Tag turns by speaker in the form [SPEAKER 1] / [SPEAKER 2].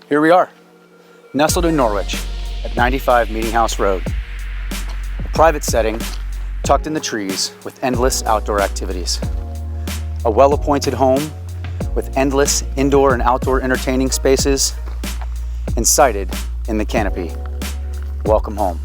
[SPEAKER 1] Here we are, nestled in Norwich at 95 Meetinghouse Rd. A private setting tucked in the trees with endless outdoor activities. A well-appointed home with endless indoor and outdoor entertaining spaces and sited in the canopy. Welcome home.